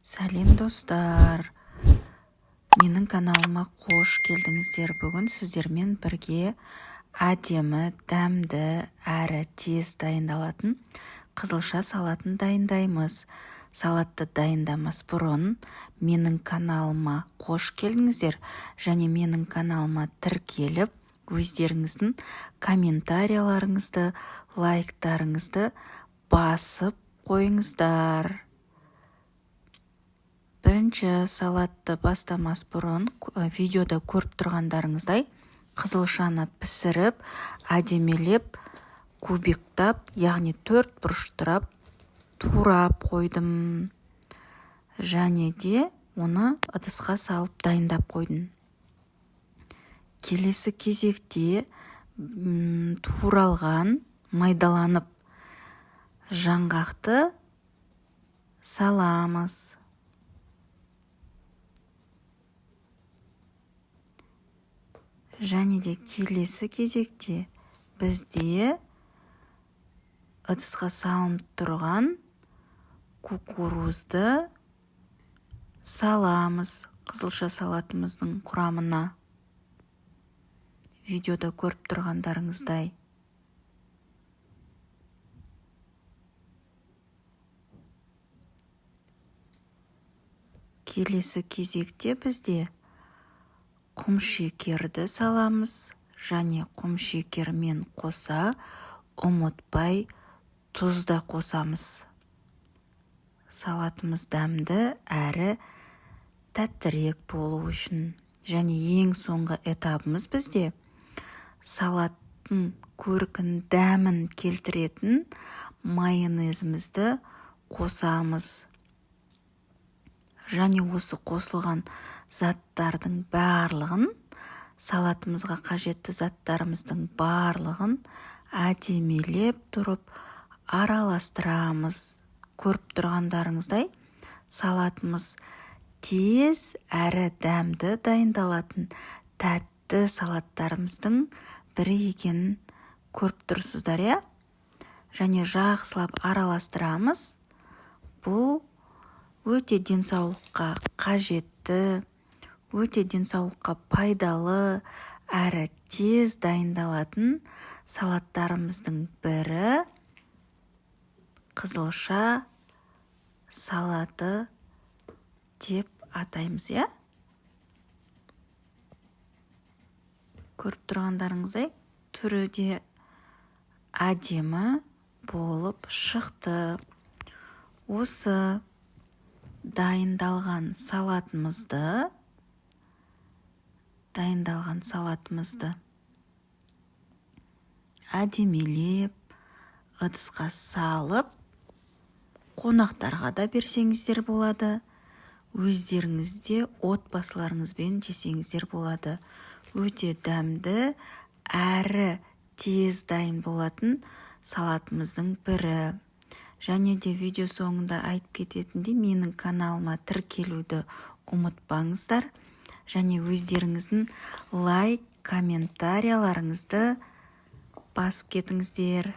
Сәлем достар, менің каналыма қош келдіңіздер. Бүгін сіздермен бірге әдемі, дәмді, әрі тез дайындалатын қызылша салатын дайындаймыз. Салатты дайындамас бұрын менің каналыма қош келдіңіздер және менің каналыма тіркеліп, өздеріңіздің комментарияларыңызды, лайктарыңызды басып қойыңыздар. Бірінші салатты бастамас бұрын видеода көріп тұрғандарыңыздай қызылшаны пісіріп, әдемелеп, кубиктап, яғни 4 бұрыштырап, турап қойдым. Және де оны ыдысқа салып дайындап қойдым. Келесі кезекте туралған, майдаланып жаңғақты саламыз. Және де келесі кезекте бізде ыдысқа салынып тұрған кукурузды саламыз қызылша салатымыздың құрамына. Видеода көріп тұрғандарыңыздай. Келесі кезекте бізде құмшекерді саламыз, және құмшекермен қоса ұмытпай тұз да қосамыз. Салатымыз дәмді әрі тәттірек болу үшін. Және ең соңғы этабымыз бізде салаттың көркін, дәмін келтіретін майонезімізді қосамыз. Және осы қосылған заттардың барлығын, салатымызға қажетті заттарымыздың барлығын әдемелеп тұрып араластырамыз. Көріп тұрғандарыңыздай, салатымыз тез әрі дәмді дайындалатын тәтті салаттарымыздың бірі екенін көріп тұрсыздар, иә? Және жақсылап араластырамыз. Бұл өте денсаулыққа қажетті, өте денсаулыққа пайдалы әрі тез дайындалатын салаттарымыздың бірі қызылша салаты деп атаймыз, иә? Көріп тұрғандарыңыздай, түрі де әдемі болып шықты. Осы дайындалған салатымызды әдемелеп, ыдысқа салып, қонақтарға да берсеңіздер болады. Өздеріңізде отбасыларыңызбен жесеңіздер болады. Өте дәмді, әрі тез дайын болатын салатымыздың бірі. Және де видео соңында айтып кететіндей, менің каналыма тіркелуді ұмытпаңыздар. Және өздеріңіздің лайк, комментарияларыңызды басып кетіңіздер.